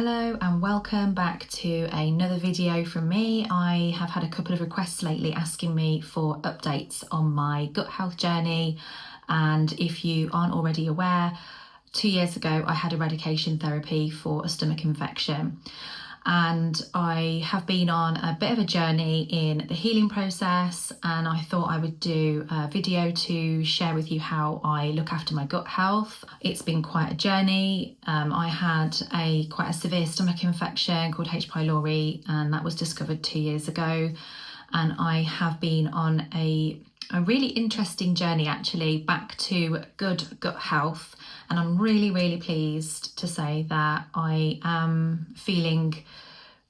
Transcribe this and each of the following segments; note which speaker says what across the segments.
Speaker 1: Hello and welcome back to another video from me. I have had a couple of requests lately asking me for updates on my gut health journey, and if you aren't already aware, 2 years ago I had eradication therapy for a stomach infection, and I have been on a bit of a journey in the healing process, and I thought I would do a video to share with you how I look after my gut health. It's been quite a journey. I had quite a severe stomach infection called H.pylori, and that was discovered 2 years ago, and I have been on a really interesting journey actually back to good gut health, and I'm really pleased to say that I am feeling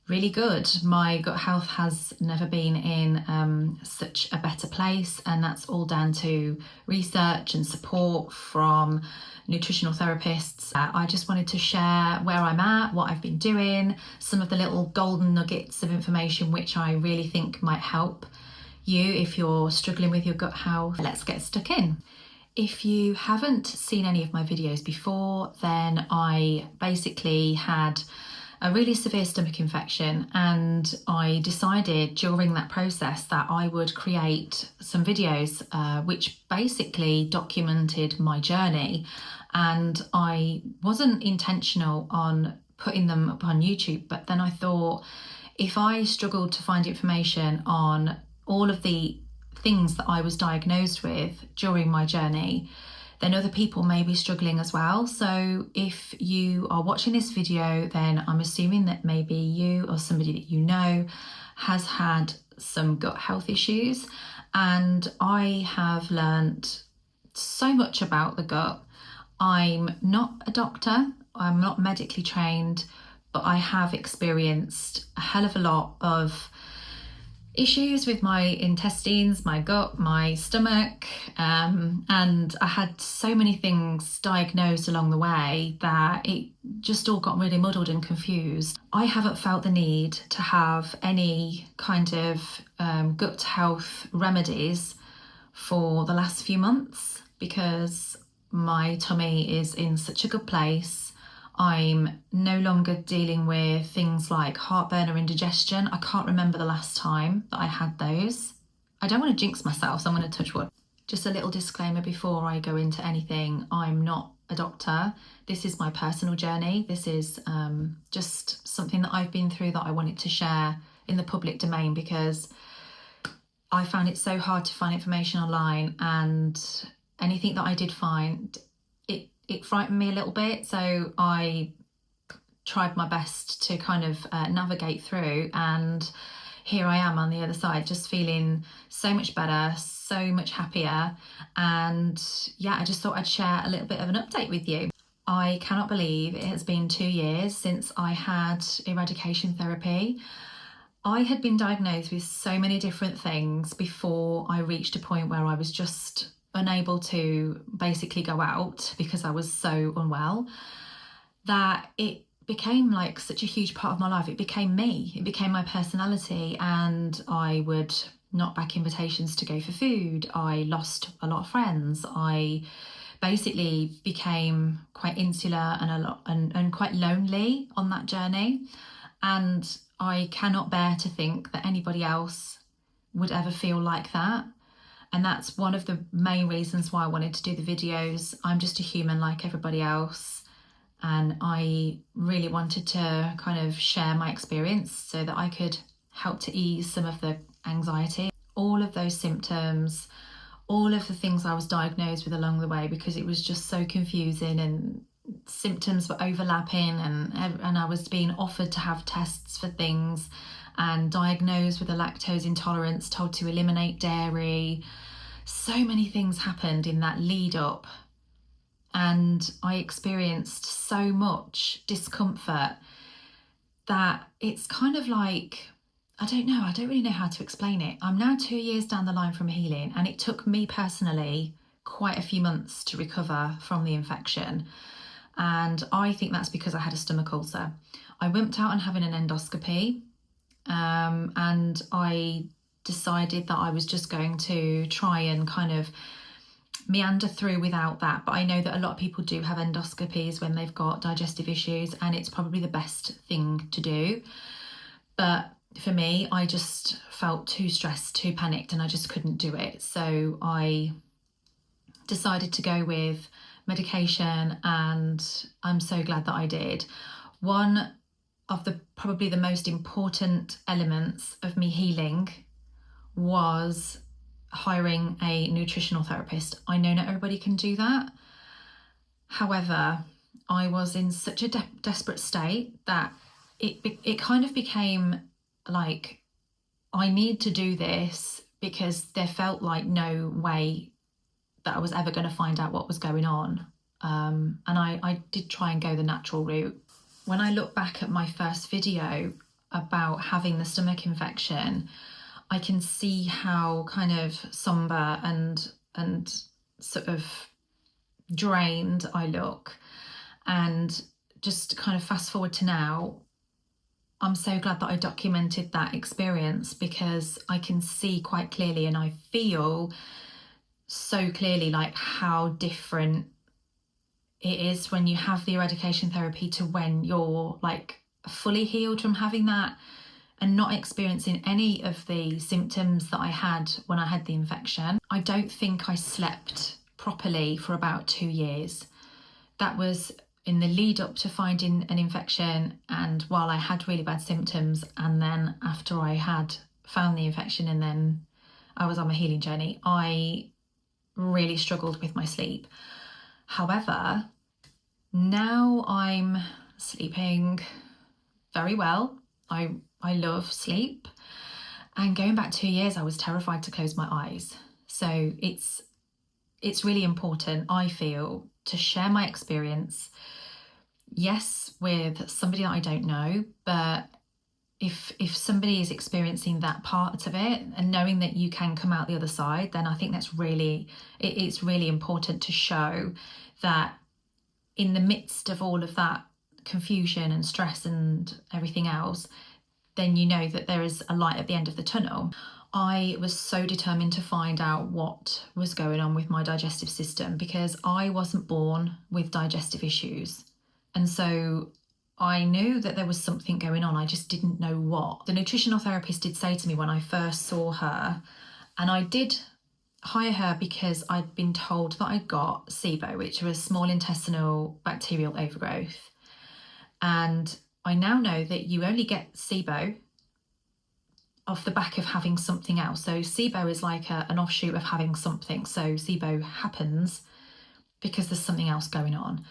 Speaker 1: really good. My gut health has never been in such a better place, and that's all down to research and support from nutritional therapists. I just wanted to share where I'm at, what I've been doing, some of the little golden nuggets of information which I really think might help you if you're struggling with your gut health. Let's get stuck in. If you haven't seen any of my videos before, then I basically had a really severe stomach infection, and I decided during that process that I would create some videos which basically documented my journey, and I wasn't intentional on putting them up on YouTube, but then I thought if I struggled to find information on all of the things that I was diagnosed with during my journey, then other people may be struggling as well. So if you are watching this video, then I'm assuming that maybe you or somebody that you know has had some gut health issues. And I have learnt so much about the gut. I'm not a doctor, I'm not medically trained, but I have experienced a hell of a lot of issues with my intestines, my gut, my stomach, and I had so many things diagnosed along the way that it just all got really muddled and confused. I haven't felt the need to have any kind of gut health remedies for the last few months because my tummy is in such a good place. I'm no longer dealing with things like heartburn or indigestion. I can't remember the last time that I had those. I don't want to jinx myself, so I'm going to touch wood. Just a little disclaimer before I go into anything. I'm not a doctor. This is my personal journey. This is just something that I've been through that I wanted to share in the public domain because I found it so hard to find information online, and anything that I did find, it frightened me a little bit, so I tried my best to kind of navigate through, and here I am on the other side just feeling so much better, so much happier, and yeah, I just thought I'd share a little bit of an update with you. I cannot believe it has been 2 years since I had eradication therapy. I had been diagnosed with so many different things before I reached a point where I was just unable to basically go out because I was so unwell, that it became like such a huge part of my life. It became me, it became my personality, and I would not back invitations to go for food. I lost a lot of friends. I basically became quite insular and quite lonely on that journey, and I cannot bear to think that anybody else would ever feel like that. And that's one of the main reasons why I wanted to do the videos. I'm just a human like everybody else, and I really wanted to kind of share my experience so that I could help to ease some of the anxiety, all of those symptoms, all of the things I was diagnosed with along the way, because it was just so confusing and symptoms were overlapping, and I was being offered to have tests for things and diagnosed with a lactose intolerance, told to eliminate dairy. So many things happened in that lead up, and I experienced so much discomfort that it's kind of like, I don't really know how to explain it. I'm now 2 years down the line from healing, and it took me personally quite a few months to recover from the infection, and I think that's because I had a stomach ulcer. I wimped out on having an endoscopy, and I decided that I was just going to try and kind of meander through without that, but I know that a lot of people do have endoscopies when they've got digestive issues, and it's probably the best thing to do. But for me, I just felt too stressed, too panicked, and I just couldn't do it. So I decided to go with medication, and I'm so glad that I did. One of the probably the most important elements of me healing was hiring a nutritional therapist. I know not everybody can do that. However, I was in such a desperate state that it kind of became like, I need to do this, because there felt like no way that I was ever going to find out what was going on. And I did try and go the natural route. When I look back at my first video about having the stomach infection, I can see how kind of somber and sort of drained I look. And just kind of fast forward to now, I'm so glad that I documented that experience, because I can see quite clearly, and I feel so clearly like how different it is when you have the eradication therapy to when you're like fully healed from having that and not experiencing any of the symptoms that I had when I had the infection. I don't think I slept properly for about 2 years. That was in the lead up to finding an infection, and while I had really bad symptoms, and then after I had found the infection and then I was on my healing journey, I really struggled with my sleep. However, now I'm sleeping very well. I love sleep. And going back 2 years, I was terrified to close my eyes. So it's really important, I feel, to share my experience, yes, with somebody that I don't know, but if somebody is experiencing that part of it and knowing that you can come out the other side, then I think it's really important to show that in the midst of all of that confusion and stress and everything else, then you know that there is a light at the end of the tunnel. I was so determined to find out what was going on with my digestive system, because I wasn't born with digestive issues. And so I knew that there was something going on, I just didn't know what. The nutritional therapist did say to me when I first saw her, and I did hire her because I'd been told that I got SIBO, which was small intestinal bacterial overgrowth. And I now know that you only get SIBO off the back of having something else. So SIBO is like an offshoot of having something. So SIBO happens because there's something else going on.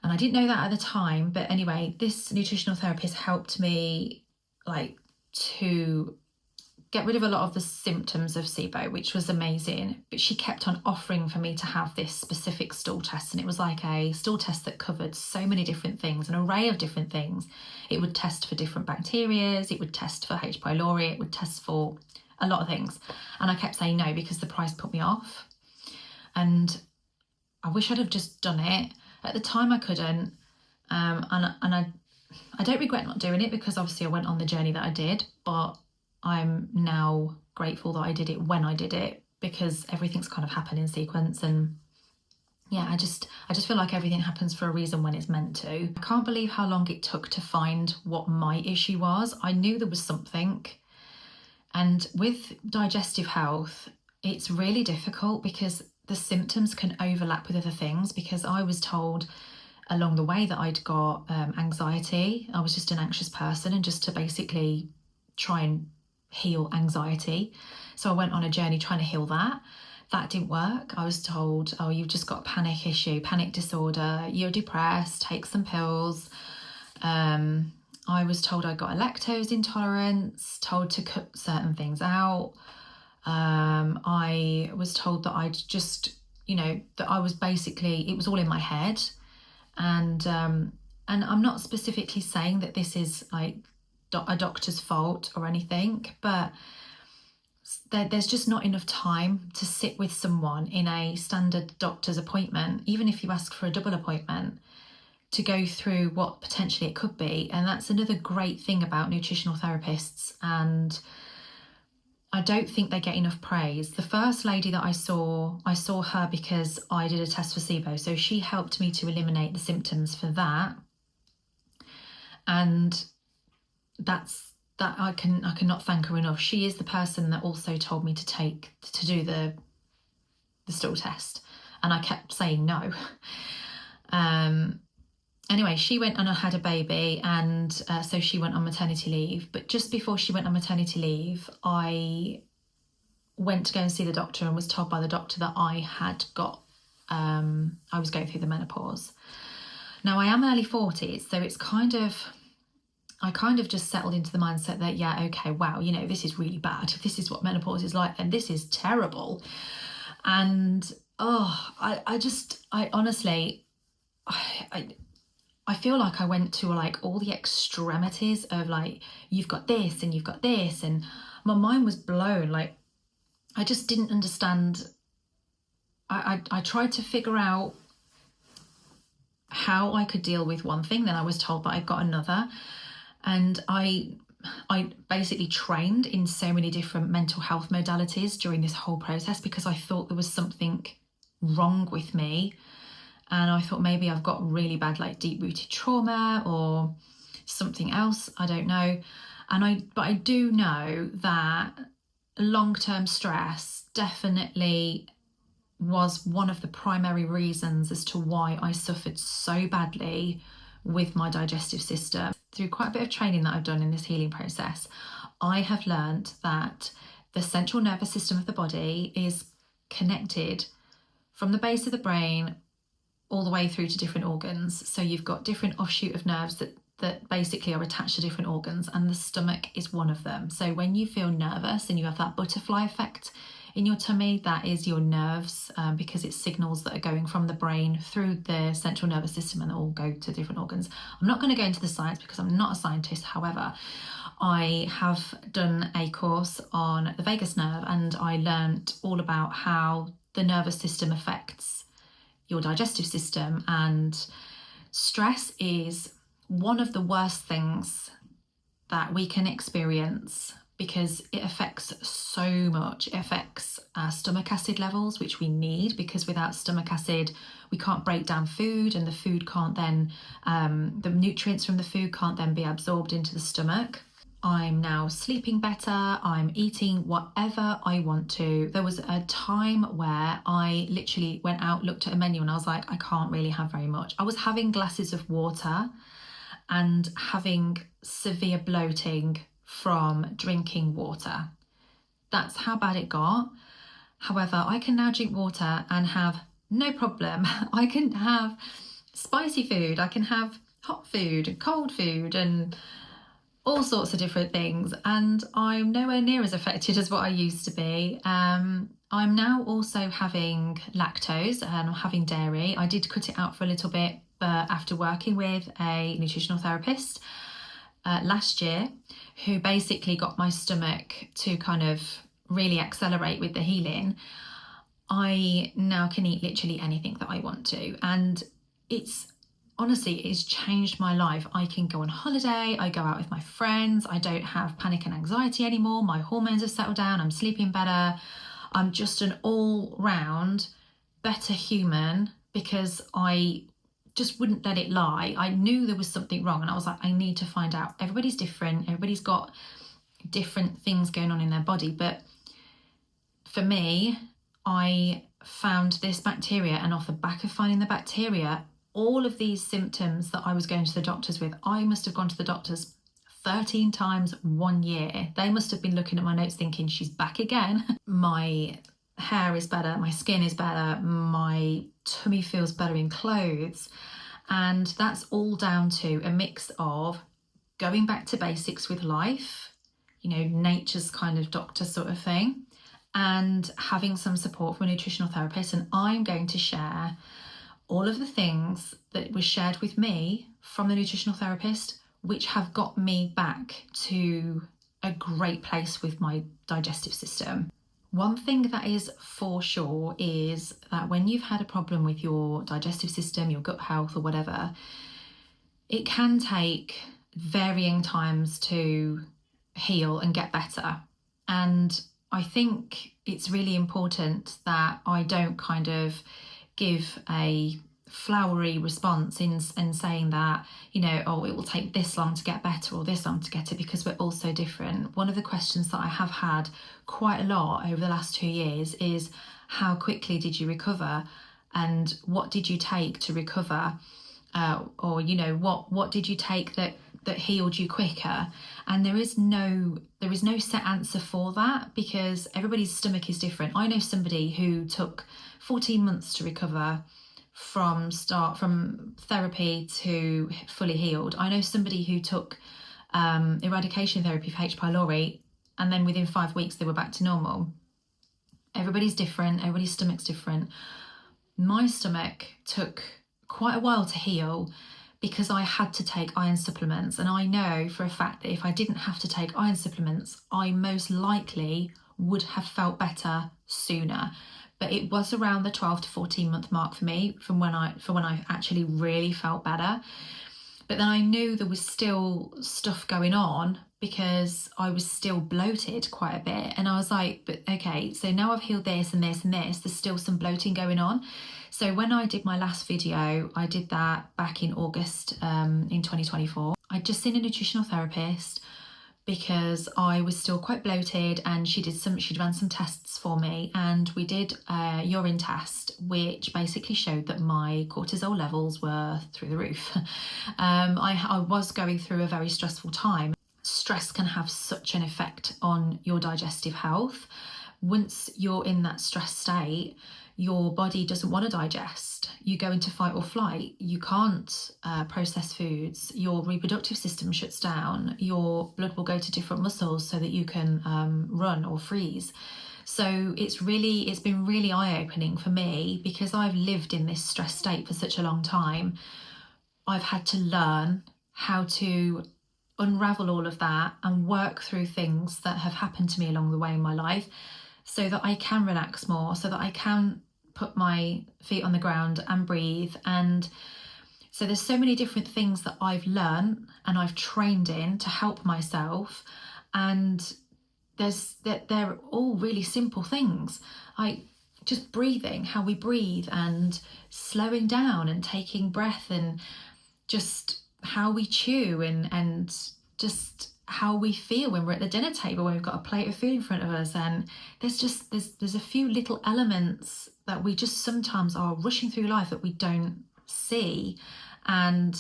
Speaker 1: And I didn't know that at the time, but anyway, this nutritional therapist helped me like to get rid of a lot of the symptoms of SIBO, which was amazing. But she kept on offering for me to have this specific stool test, and it was like a stool test that covered so many different things, an array of different things. It would test for different bacteria, it would test for H. pylori, it would test for a lot of things. And I kept saying no because the price put me off. And I wish I'd have just done it. At the time I couldn't, and I don't regret not doing it, because obviously I went on the journey that I did, but I'm now grateful that I did it when I did it, because everything's kind of happened in sequence. And yeah, I just feel like everything happens for a reason when it's meant to. I can't believe how long it took to find what my issue was. I knew there was something. And with digestive health, it's really difficult because the symptoms can overlap with other things, because I was told along the way that I'd got anxiety. I was just an anxious person, and just to basically try and heal anxiety. So I went on a journey trying to heal that. That didn't work. I was told, oh, you've just got a panic issue, panic disorder, you're depressed, take some pills. I was told I got a lactose intolerance, told to cut certain things out. I was told that I'd just, that I was basically, it was all in my head. And I'm not specifically saying that this is like a doctor's fault or anything, but there's just not enough time to sit with someone in a standard doctor's appointment, even if you ask for a double appointment, to go through what potentially it could be. And that's another great thing about nutritional therapists. And I don't think they get enough praise. The first lady that I saw her because I did a test for SIBO. So she helped me to eliminate the symptoms for that. And that I cannot thank her enough. She is the person that also told me to do the stool test. And I kept saying no. Anyway, she went and I had a baby, and so she went on maternity leave. But just before she went on maternity leave, I went to go and see the doctor and was told by the doctor that I was going through the menopause. Now, I am early 40s, so it's I kind of just settled into the mindset that, yeah, okay, wow, you know, this is really bad. If this is what menopause is like, then this is terrible. And, I honestly, I feel like I went to like all the extremities of like, you've got this and you've got this, and my mind was blown. Like, I just didn't understand. I tried to figure out how I could deal with one thing, then I was told that I got another. And I basically trained in so many different mental health modalities during this whole process because I thought there was something wrong with me. And I thought maybe I've got really bad, like, deep-rooted trauma or something else. I don't know. But I do know that long-term stress definitely was one of the primary reasons as to why I suffered so badly with my digestive system. Through quite a bit of training that I've done in this healing process, I have learned that the central nervous system of the body is connected from the base of the brain all the way through to different organs. So you've got different offshoot of nerves that basically are attached to different organs, and the stomach is one of them. So when you feel nervous and you have that butterfly effect in your tummy, that is your nerves, because it's signals that are going from the brain through the central nervous system and all go to different organs. I'm not going to go into the science because I'm not a scientist. However, I have done a course on the vagus nerve, and I learned all about how the nervous system affects your digestive system. And stress is one of the worst things that we can experience because it affects so much. It affects our stomach acid levels, which we need, because without stomach acid we can't break down food, and the food can't then the nutrients from the food can't then be absorbed into the stomach. I'm now sleeping better, I'm eating whatever I want to. There was a time where I literally went out, looked at a menu, and I was like, I can't really have very much. I was having glasses of water and having severe bloating from drinking water. That's how bad it got. However, I can now drink water and have no problem. I can have spicy food, I can have hot food and cold food and all sorts of different things, and I'm nowhere near as affected as what I used to be. I'm now also having lactose and I'm having dairy. I did cut it out for a little bit, but after working with a nutritional therapist last year, who basically got my stomach to kind of really accelerate with the healing, I now can eat literally anything that I want to. And it's changed my life. I can go on holiday, I go out with my friends, I don't have panic and anxiety anymore, my hormones have settled down, I'm sleeping better. I'm just an all-round better human because I just wouldn't let it lie. I knew there was something wrong, and I was like, I need to find out. Everybody's different, everybody's got different things going on in their body, but for me, I found this bacteria, and off the back of finding the bacteria, all of these symptoms that I was going to the doctors with, I must have gone to the doctors 13 times 1 year. They must have been looking at my notes thinking, she's back again. My hair is better, my skin is better, my tummy feels better in clothes. And that's all down to a mix of going back to basics with life, you know, nature's kind of doctor sort of thing, and having some support from a nutritional therapist. And I'm going to share all of the things that were shared with me from the nutritional therapist, which have got me back to a great place with my digestive system. One thing that is for sure is that when you've had a problem with your digestive system, your gut health or whatever, it can take varying times to heal and get better. And I think it's really important that I don't kind of give a flowery response in saying that, you know, oh, it will take this long to get better or this long to get it, because we're all so different. One of the questions that I have had quite a lot over the last 2 years is, how quickly did you recover, and what did you take to recover, or you know, what did you take that healed you quicker? And there is no set answer for that, because everybody's stomach is different. I know somebody who took 14 months to recover from therapy to fully healed. I know somebody who took eradication therapy for H.pylori, and then within 5 weeks they were back to normal. Everybody's different, everybody's stomach's different. My stomach took quite a while to heal because I had to take iron supplements, and I know for a fact that if I didn't have to take iron supplements, I most likely would have felt better sooner. But it was around the 12 to 14 month mark for me from when I actually really felt better. But then I knew there was still stuff going on because I was still bloated quite a bit. And I was like, but okay, so now I've healed this and this and this, there's still some bloating going on. So when I did my last video, I did that back in August in 2024. I'd just seen a nutritional therapist because I was still quite bloated, and she'd run some tests for me, and we did a urine test which basically showed that my cortisol levels were through the roof. I was going through a very stressful time. Stress can have such an effect on your digestive health. Once you're in that stress state, your body doesn't want to digest. You go into fight or flight. You can't process foods. Your reproductive system shuts down. Your blood will go to different muscles so that you can run or freeze. So it's been really eye-opening for me, because I've lived in this stress state for such a long time. I've had to learn how to unravel all of that and work through things that have happened to me along the way in my life, so that I can relax more, so that I can put my feet on the ground and breathe. And so there's so many different things that I've learned and I've trained in to help myself. And they're all really simple things, like just breathing, how we breathe, and slowing down and taking breath, and just how we chew, and just how we feel when we're at the dinner table, when we've got a plate of food in front of us. And there's a few little elements that we just sometimes are rushing through life that we don't see. And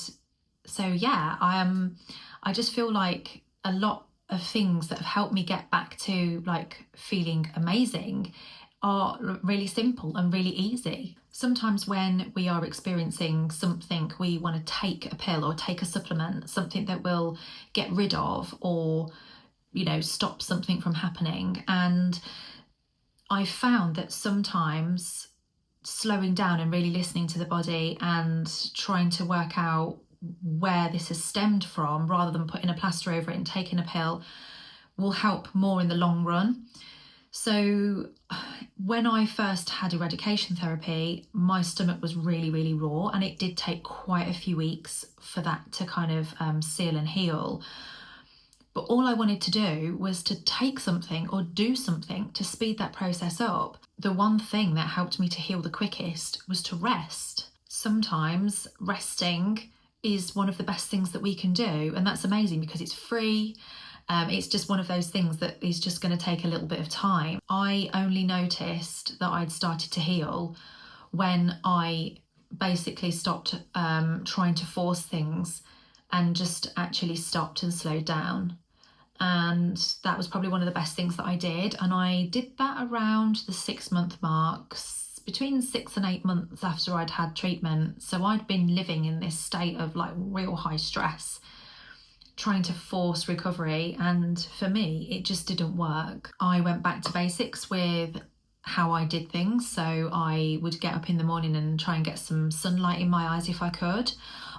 Speaker 1: so yeah, I just feel like a lot of things that have helped me get back to like feeling amazing are really simple and really easy. Sometimes when we are experiencing something, we want to take a pill or take a supplement, something that will get rid of or, you know, stop something from happening. And I found that sometimes slowing down and really listening to the body and trying to work out where this has stemmed from, rather than putting a plaster over it and taking a pill, will help more in the long run. So when I first had eradication therapy, my stomach was really, really raw, and it did take quite a few weeks for that to kind of seal and heal. But all I wanted to do was to take something or do something to speed that process up. The one thing that helped me to heal the quickest was to rest. Sometimes resting is one of the best things that we can do, and that's amazing because it's free. It's just one of those things that is just going to take a little bit of time. I only noticed that I'd started to heal when I basically stopped trying to force things and just actually stopped and slowed down. And that was probably one of the best things that I did. And I did that around the 6 month mark, between 6 and 8 months after I'd had treatment. So I'd been living in this state of like real high stress, trying to force recovery, and for me it just didn't work. I went back to basics with how I did things. So I would get up in the morning and try and get some sunlight in my eyes if I could.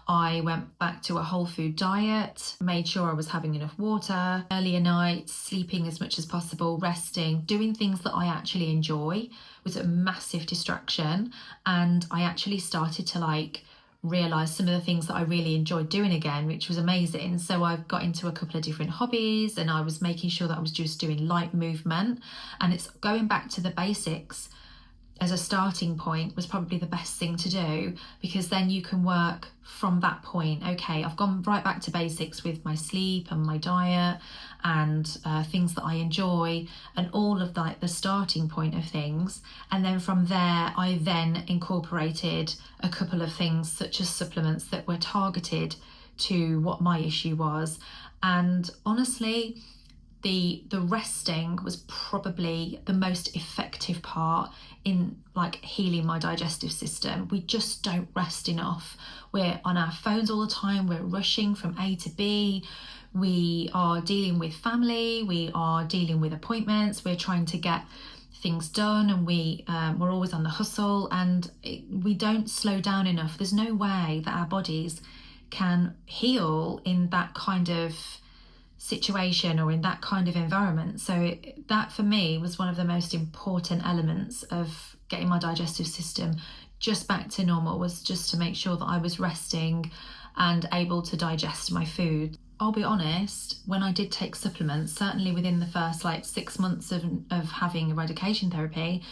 Speaker 1: I went back to a whole food diet, made sure I was having enough water, earlier nights, sleeping as much as possible, resting, doing things that I actually enjoy was a massive distraction. And I actually started to like realise some of the things that I really enjoyed doing again, which was amazing. So I've got into a couple of different hobbies, and I was making sure that I was just doing light movement, and it's going back to the basics as a starting point was probably the best thing to do, because then you can work from that point. Okay, I've gone right back to basics with my sleep and my diet and things that I enjoy and all of that, the starting point of things. And then from there, I then incorporated a couple of things such as supplements that were targeted to what my issue was. And honestly, the resting was probably the most effective part in like healing my digestive system. We just don't rest enough. We're on our phones all the time. We're rushing from A to B. We are dealing with family. We are dealing with appointments. We're trying to get things done, and we're always on the hustle, and we don't slow down enough. There's no way that our bodies can heal in that kind of situation or in that kind of environment. So that for me was one of the most important elements of getting my digestive system just back to normal, was just to make sure that I was resting and able to digest my food. I'll be honest, when I did take supplements, certainly within the first 6 months of having eradication therapy,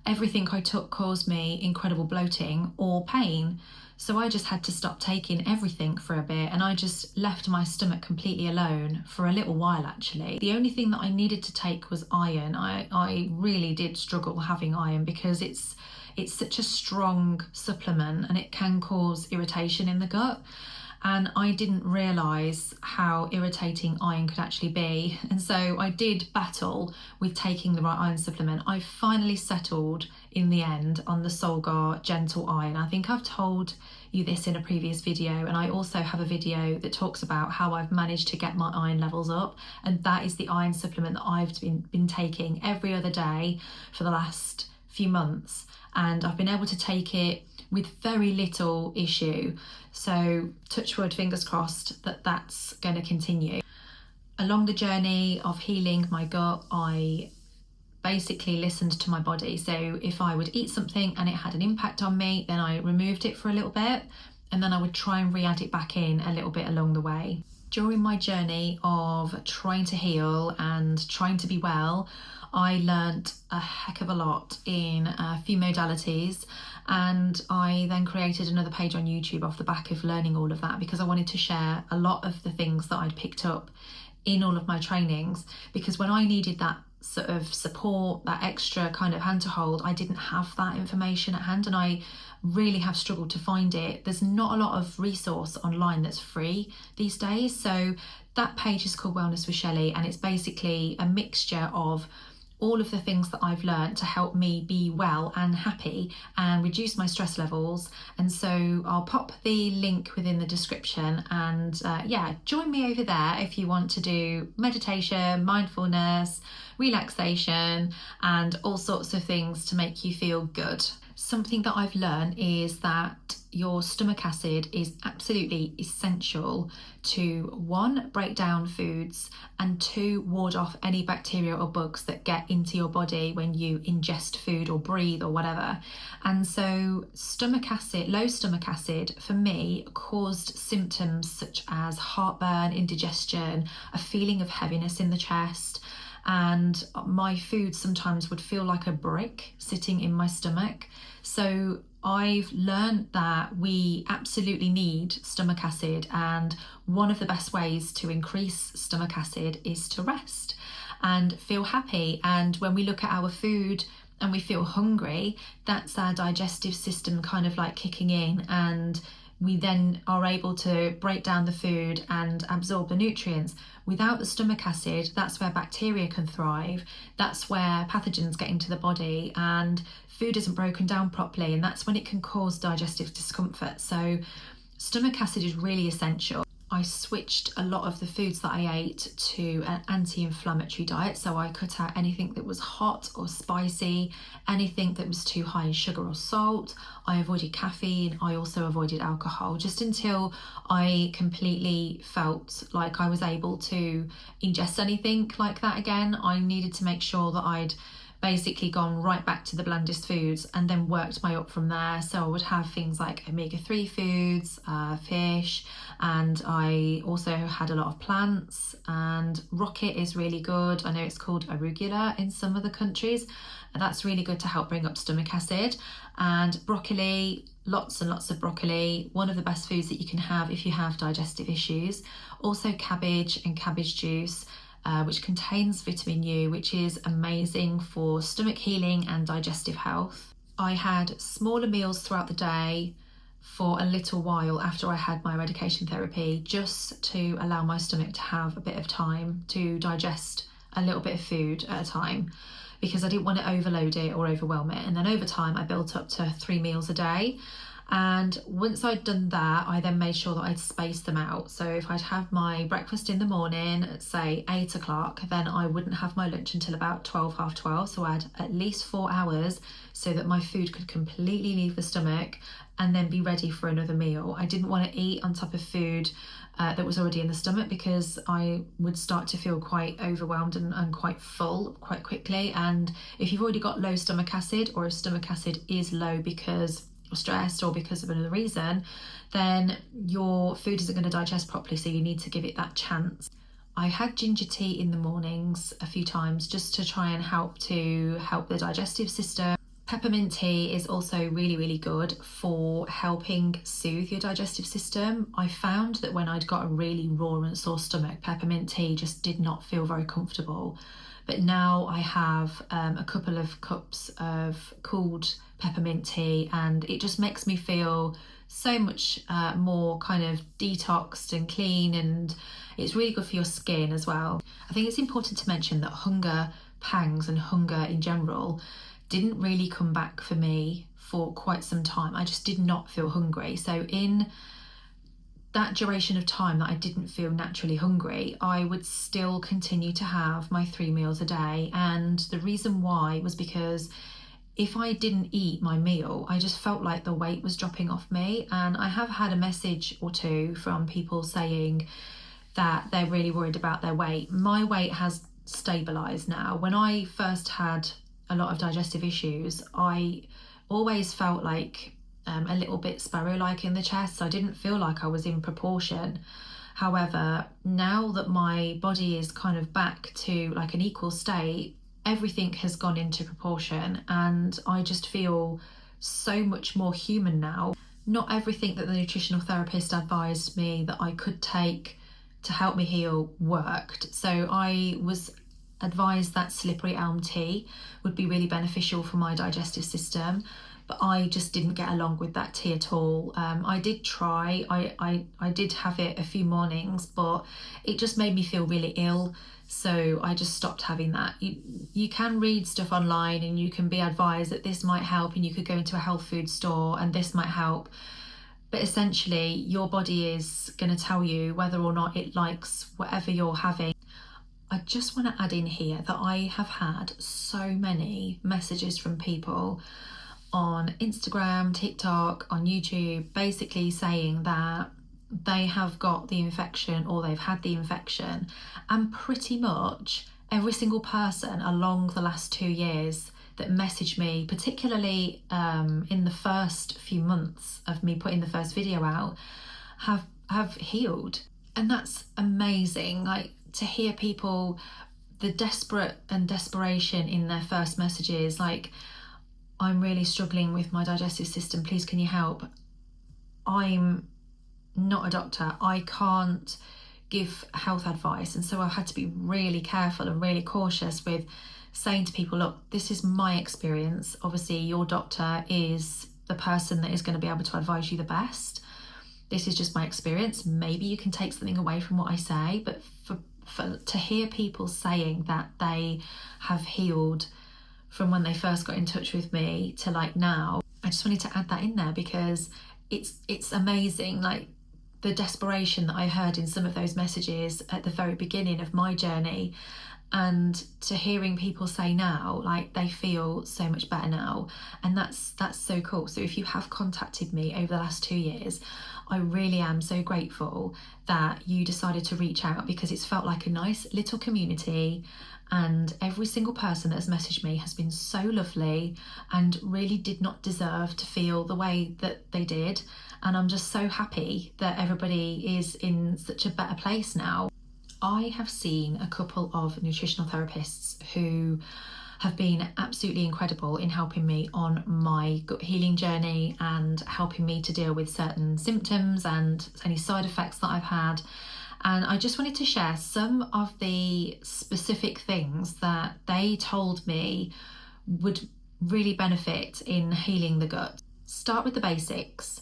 Speaker 1: everything I took caused me incredible bloating or pain. So I just had to stop taking everything for a bit, and I just left my stomach completely alone for a little while actually. The only thing that I needed to take was iron. I really did struggle having iron because it's such a strong supplement and it can cause irritation in the gut. And I didn't realise how irritating iron could actually be. And so I did battle with taking the right iron supplement. I finally settled in the end on the Solgar Gentle Iron. I think I've told you this in a previous video, and I also have a video that talks about how I've managed to get my iron levels up, and that is the iron supplement that I've been taking every other day for the last few months, and I've been able to take it with very little issue. So touch wood, fingers crossed that that's going to continue. Along the journey of healing my gut, I basically listened to my body. So if I would eat something and it had an impact on me, then I removed it for a little bit, and then I would try and re-add it back in a little bit along the way. During my journey of trying to heal and trying to be well, I learnt a heck of a lot in a few modalities, and I then created another page on YouTube off the back of learning all of that, because I wanted to share a lot of the things that I'd picked up in all of my trainings, because when I needed that sort of support, that extra kind of hand to hold, I didn't have that information at hand, and I really have struggled to find it. There's not a lot of resource online that's free these days. So that page is called Wellness with Shelley, and it's basically a mixture of all of the things that I've learned to help me be well and happy and reduce my stress levels. And so I'll pop the link within the description, and yeah, join me over there if you want to do meditation, mindfulness, relaxation, and all sorts of things to make you feel good. Something that I've learned is that your stomach acid is absolutely essential to 1, break down foods, and 2, ward off any bacteria or bugs that get into your body when you ingest food or breathe or whatever. And so stomach acid, low stomach acid for me caused symptoms such as heartburn, indigestion, a feeling of heaviness in the chest, and my food sometimes would feel like a brick sitting in my stomach. So I've learned that we absolutely need stomach acid, and one of the best ways to increase stomach acid is to rest and feel happy. And when we look at our food and we feel hungry, that's our digestive system kind of like kicking in, and we then are able to break down the food and absorb the nutrients. Without the stomach acid, that's where bacteria can thrive. That's where pathogens get into the body, and food isn't broken down properly, and that's when it can cause digestive discomfort. So stomach acid is really essential. I switched a lot of the foods that I ate to an anti-inflammatory diet. So I cut out anything that was hot or spicy, anything that was too high in sugar or salt. I avoided caffeine. I also avoided alcohol, just until I completely felt like I was able to ingest anything like that again. I needed to make sure that I'd basically gone right back to the blandest foods and then worked my up from there. So I would have things like omega-3 foods, fish, and I also had a lot of plants, and rocket is really good. I know it's called arugula in some other countries, and that's really good to help bring up stomach acid. And broccoli, lots and lots of broccoli, one of the best foods that you can have if you have digestive issues. Also cabbage and cabbage juice, which contains vitamin U, which is amazing for stomach healing and digestive health. I had smaller meals throughout the day for a little while after I had my eradication therapy, just to allow my stomach to have a bit of time to digest a little bit of food at a time, because I didn't want to overload it or overwhelm it. And then over time I built up to 3 meals a day. And once I'd done that, I then made sure that I'd spaced them out. So if I'd have my breakfast in the morning at say 8 o'clock, then I wouldn't have my lunch until about 12, half 12. So I had at least 4 hours so that my food could completely leave the stomach and then be ready for another meal. I didn't want to eat on top of food that was already in the stomach, because I would start to feel quite overwhelmed and quite full quite quickly. And if you've already got low stomach acid, or if stomach acid is low because you're stressed or because of another reason, then your food isn't going to digest properly, so you need to give it that chance. I had ginger tea in the mornings a few times just to try and help the digestive system. Peppermint tea is also really, really good for helping soothe your digestive system. I found that when I'd got a really raw and sore stomach, peppermint tea just did not feel very comfortable. But now I have a couple of cups of cooled peppermint tea, and it just makes me feel so much more kind of detoxed and clean, and it's really good for your skin as well. I think it's important to mention that hunger pangs and hunger in general didn't really come back for me for quite some time. I just did not feel hungry. So in that duration of time that I didn't feel naturally hungry, I would still continue to have my 3 meals a day. And the reason why was because if I didn't eat my meal, I just felt like the weight was dropping off me. And I have had a message or two from people saying that they're really worried about their weight. My weight has stabilized now. When I first had a lot of digestive issues, I always felt like a little bit sparrow-like in the chest. So I didn't feel like I was in proportion. However, now that my body is kind of back to like an equal state, everything has gone into proportion, and I just feel so much more human now. Not everything that the nutritional therapist advised me that I could take to help me heal worked. So I was advised that slippery elm tea would be really beneficial for my digestive system, but I just didn't get along with that tea at all. I did try, I did have it a few mornings, but it just made me feel really ill. So I just stopped having that. You can read stuff online and you can be advised that this might help, and you could go into a health food store and this might help. But essentially your body is going to tell you whether or not it likes whatever you're having. I just want to add in here that I have had so many messages from people on Instagram, TikTok, on YouTube, basically saying that they have got the infection or they've had the infection, and pretty much every single person along the last 2 years that messaged me, particularly in the first few months of me putting the first video out, have healed. And that's amazing. Like, to hear people, the desperation in their first messages, like, I'm really struggling with my digestive system, please can you help? I'm not a doctor, I can't give health advice, and so I've had to be really careful and really cautious with saying to people, look, this is my experience. Obviously your doctor is the person that is going to be able to advise you the best. This is just my experience. Maybe you can take something away from what I say, but to hear people saying that they have healed from when they first got in touch with me to like now, I just wanted to add that in there because it's amazing. Like, the desperation that I heard in some of those messages at the very beginning of my journey, and to hearing people say now like they feel so much better now, and that's so cool. So if you have contacted me over the last 2 years, I really am so grateful that you decided to reach out, because it's felt like a nice little community, and every single person that has messaged me has been so lovely and really did not deserve to feel the way that they did. And I'm just so happy that everybody is in such a better place now. I have seen a couple of nutritional therapists who have been absolutely incredible in helping me on my gut healing journey and helping me to deal with certain symptoms and any side effects that I've had. And I just wanted to share some of the specific things that they told me would really benefit in healing the gut. Start with the basics.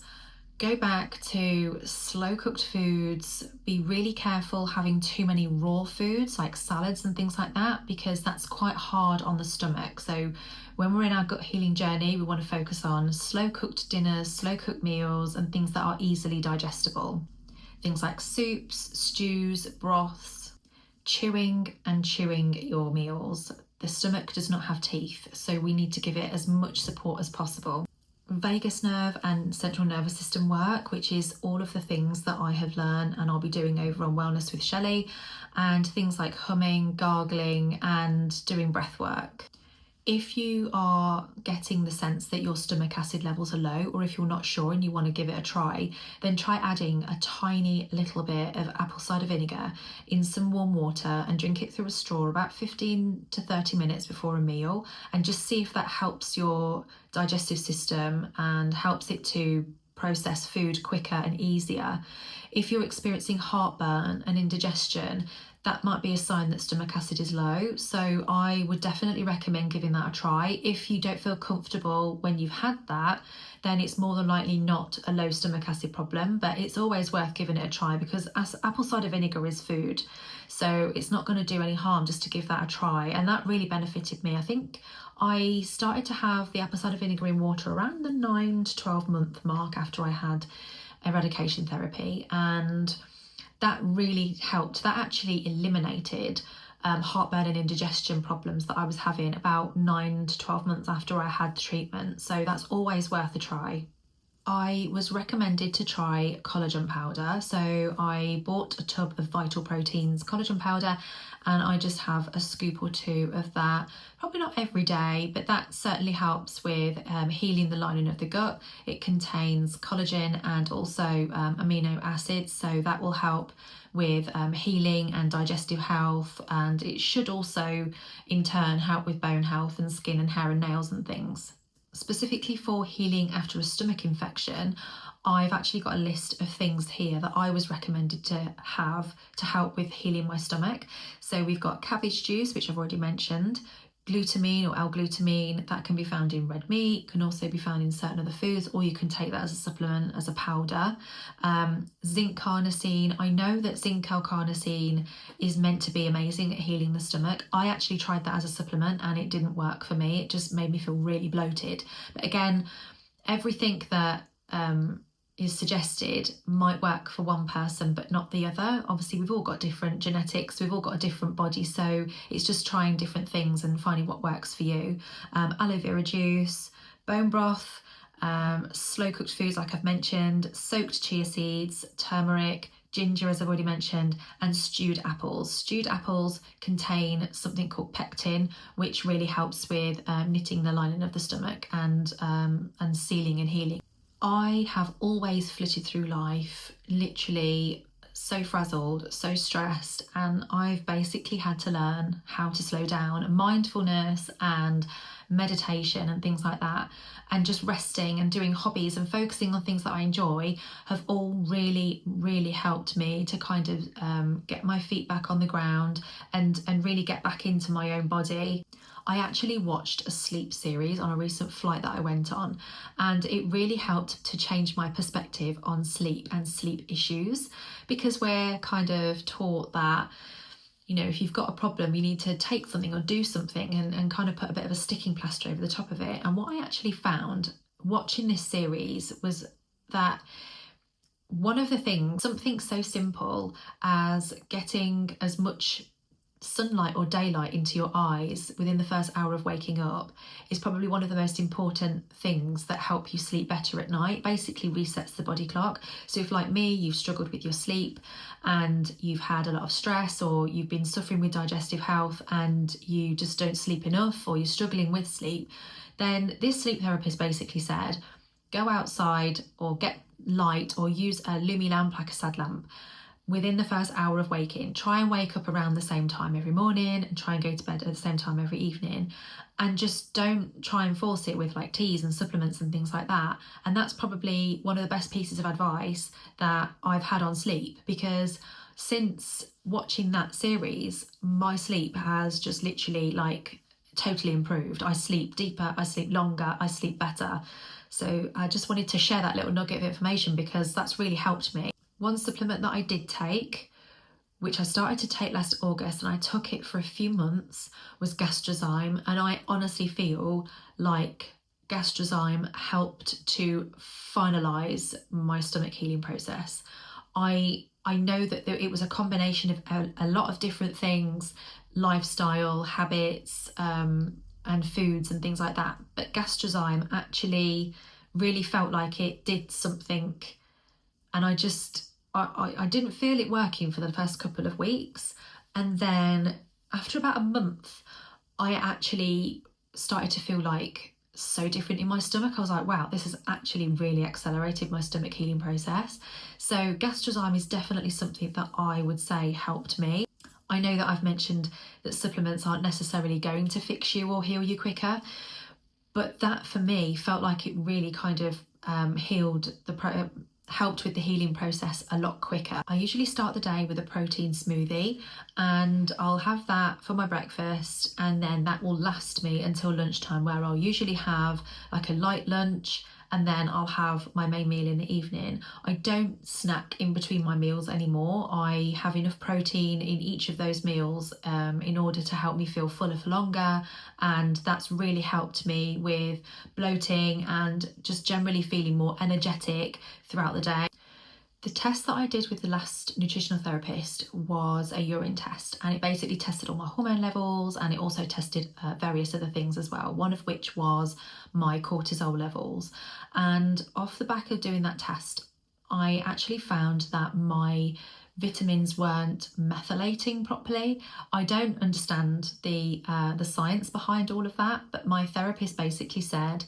Speaker 1: Go back to slow cooked foods. Be really careful having too many raw foods like salads and things like that, because that's quite hard on the stomach. So when we're in our gut healing journey, we want to focus on slow cooked dinners, slow cooked meals, and things that are easily digestible. Things like soups, stews, broths, chewing your meals. The stomach does not have teeth, so we need to give it as much support as possible. Vagus nerve and central nervous system work, which is all of the things that I have learned and I'll be doing over on Wellness with Shelley, and things like humming, gargling, and doing breath work. If you are getting the sense that your stomach acid levels are low, or if you're not sure and you want to give it a try, then try adding a tiny little bit of apple cider vinegar in some warm water and drink it through a straw about 15 to 30 minutes before a meal, and just see if that helps your digestive system and helps it to process food quicker and easier. If you're experiencing heartburn and indigestion, that might be a sign that stomach acid is low. So I would definitely recommend giving that a try. If you don't feel comfortable when you've had that, then it's more than likely not a low stomach acid problem, but it's always worth giving it a try, because apple cider vinegar is food. So it's not going to do any harm just to give that a try. And that really benefited me. I think I started to have the apple cider vinegar in water around the 9 to 12 month mark after I had eradication therapy, and that really helped. That actually eliminated heartburn and indigestion problems that I was having about 9 to 12 months after I had the treatment. So that's always worth a try. I was recommended to try collagen powder. So I bought a tub of Vital Proteins collagen powder, and I just have a scoop or two of that. Probably not every day, but that certainly helps with healing the lining of the gut. It contains collagen and also amino acids, so that will help with healing and digestive health, and it should also in turn help with bone health and skin and hair and nails and things. Specifically for healing after a stomach infection, I've actually got a list of things here that I was recommended to have to help with healing my stomach. So we've got cabbage juice, which I've already mentioned, glutamine or L-glutamine, that can be found in red meat, can also be found in certain other foods, or you can take that as a supplement, as a powder. Zinc carnosine, I know that zinc L-carnosine is meant to be amazing at healing the stomach. I actually tried that as a supplement and it didn't work for me. It just made me feel really bloated. But again, everything that is suggested might work for one person but not the other. Obviously we've all got different genetics, we've all got a different body, so it's just trying different things and finding what works for you. Aloe vera juice, bone broth, slow cooked foods like I've mentioned, soaked chia seeds, turmeric, ginger as I've already mentioned, and stewed apples. Stewed apples contain something called pectin, which really helps with knitting the lining of the stomach and sealing and healing. I have always flitted through life literally so frazzled, so stressed, and I've basically had to learn how to slow down. Mindfulness and meditation and things like that, and just resting and doing hobbies and focusing on things that I enjoy have all really helped me to kind of get my feet back on the ground and really get back into my own body. I actually watched a sleep series on a recent flight that I went on, and it really helped to change my perspective on sleep and sleep issues, because we're kind of taught that, you know, if you've got a problem, you need to take something or do something and kind of put a bit of a sticking plaster over the top of it. And what I actually found watching this series was that one of the things, something so simple as getting as much sunlight or daylight into your eyes within the first hour of waking up is probably one of the most important things that help you sleep better at night. Basically resets the body clock. So if, like me, you've struggled with your sleep and you've had a lot of stress, or you've been suffering with digestive health and you just don't sleep enough, or you're struggling with sleep, then this sleep therapist basically said, go outside or get light or use a Lumi lamp, like a sad lamp, within the first hour of waking. Try and wake up around the same time every morning and try and go to bed at the same time every evening, and just don't try and force it with like teas and supplements and things like that. And that's probably one of the best pieces of advice that I've had on sleep, because since watching that series, my sleep has just literally like totally improved. I sleep deeper, I sleep longer, I sleep better. So I just wanted to share that little nugget of information because that's really helped me. One supplement that I did take, which I started to take last August and I took it for a few months, was Gastrozyme. And I honestly feel like Gastrozyme helped to finalise my stomach healing process. I know that it was a combination of a lot of different things, lifestyle, habits, and foods and things like that. But Gastrozyme actually really felt like it did something, and I didn't feel it working for the first couple of weeks. And then after about a month, I actually started to feel like so different in my stomach. I was like, wow, this has actually really accelerated my stomach healing process. So Gastrozyme is definitely something that I would say helped me. I know that I've mentioned that supplements aren't necessarily going to fix you or heal you quicker, but that for me felt like it really kind of helped with the healing process a lot quicker. I usually start the day with a protein smoothie, and I'll have that for my breakfast, and then that will last me until lunchtime, where I'll usually have like a light lunch, and then I'll have my main meal in the evening. I don't snack in between my meals anymore. I have enough protein in each of those meals in order to help me feel fuller for longer, and that's really helped me with bloating and just generally feeling more energetic throughout the day. The test that I did with the last nutritional therapist was a urine test, and it basically tested all my hormone levels, and it also tested various other things as well, one of which was my cortisol levels. And off the back of doing that test, I actually found that my vitamins weren't methylating properly. I don't understand the science behind all of that, but my therapist basically said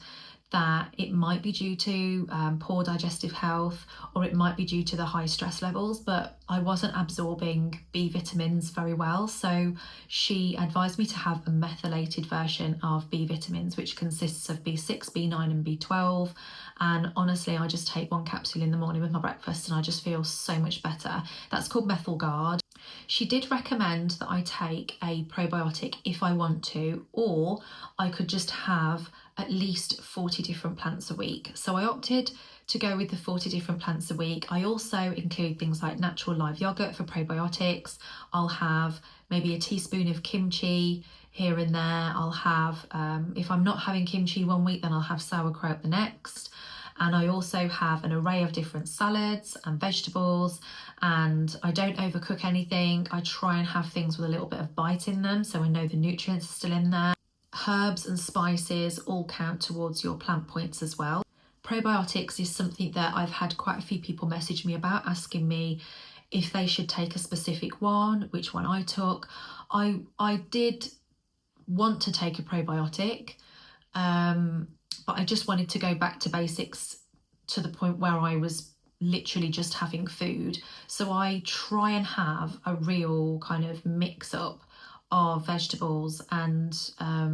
Speaker 1: that it might be due to poor digestive health, or it might be due to the high stress levels, but I wasn't absorbing B vitamins very well. So she advised me to have a methylated version of B vitamins, which consists of B6, B9 and B12. And honestly, I just take one capsule in the morning with my breakfast and I just feel so much better. That's called Methyl Guard. She did recommend that I take a probiotic if I want to, or I could just have at least 40 different plants a week. So I opted to go with the 40 different plants a week. I also include things like natural live yogurt for probiotics. I'll have maybe a teaspoon of kimchi here and there. I'll have, if I'm not having kimchi one week, then I'll have sauerkraut the next. And I also have an array of different salads and vegetables, and I don't overcook anything. I try and have things with a little bit of bite in them, so I know the nutrients are still in there. Herbs and spices all count towards your plant points as well. Probiotics is something that I've had quite a few people message me about, asking me if they should take a specific one, which one I took. I did want to take a probiotic, but I just wanted to go back to basics to the point where I was literally just having food. So I try and have a real kind of mix up of vegetables and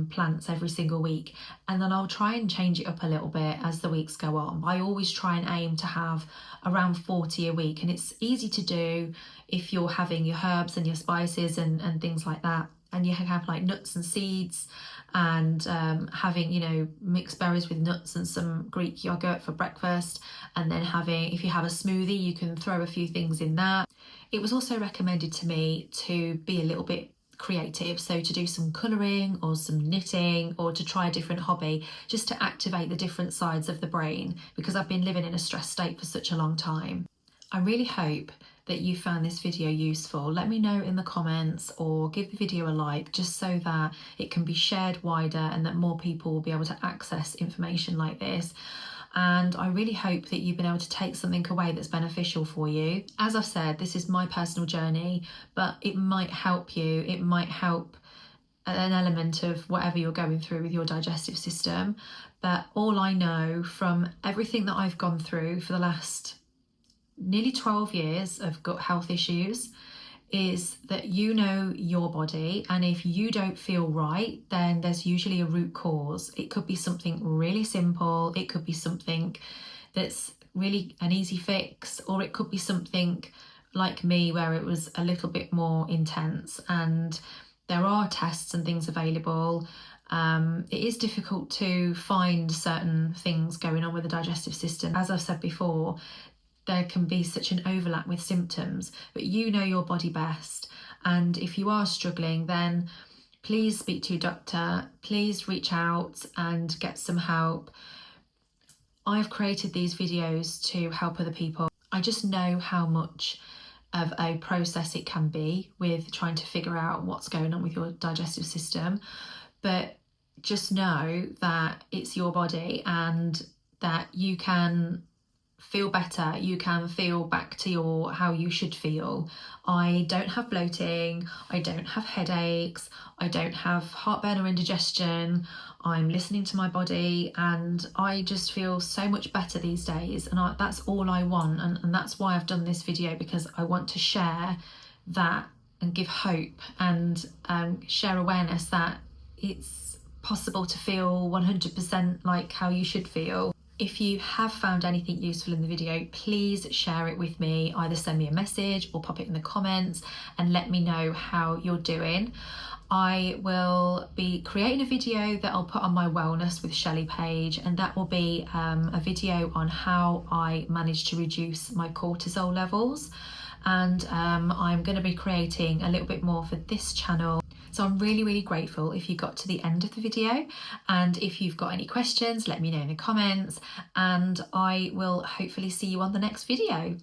Speaker 1: plants every single week, and then I'll try and change it up a little bit as the weeks go on. I always try and aim to have around 40 a week, and it's easy to do if you're having your herbs and your spices and things like that, and you have like nuts and seeds, and having, you know, mixed berries with nuts and some Greek yogurt for breakfast, and then having, if you have a smoothie, you can throw a few things in that. It was also recommended to me to be a little bit creative, so to do some colouring or some knitting, or to try a different hobby, just to activate the different sides of the brain, because I've been living in a stress state for such a long time. I really hope that you found this video useful. Let me know in the comments or give the video a like, just so that it can be shared wider and that more people will be able to access information like this. And I really hope that you've been able to take something away that's beneficial for you. As I've said, this is my personal journey, but it might help you. It might help an element of whatever you're going through with your digestive system. But all I know from everything that I've gone through for the last nearly 12 years of gut health issues is that you know your body, and if you don't feel right, then there's usually a root cause. It could be something really simple, it could be something that's really an easy fix, or it could be something like me where it was a little bit more intense. And there are tests and things available. It is difficult to find certain things going on with the digestive system. As I've said before, there can be such an overlap with symptoms, but you know your body best. And if you are struggling, then please speak to your doctor, please reach out and get some help. I've created these videos to help other people. I just know how much of a process it can be with trying to figure out what's going on with your digestive system, but just know that it's your body and that you can feel better, you can feel back to your how you should feel. I don't have bloating, I don't have headaches, I don't have heartburn or indigestion. I'm listening to my body and I just feel so much better these days, and that's all I want, and that's why I've done this video, because I want to share that and give hope and share awareness that it's possible to feel 100% like how you should feel. If you have found anything useful in the video, please share it with me. Either send me a message or pop it in the comments and let me know how you're doing. I will be creating a video that I'll put on my Wellness with Shelley page, and that will be a video on how I managed to reduce my cortisol levels. And I'm going to be creating a little bit more for this channel. So I'm really grateful if you got to the end of the video, and if you've got any questions, let me know in the comments, and I will hopefully see you on the next video.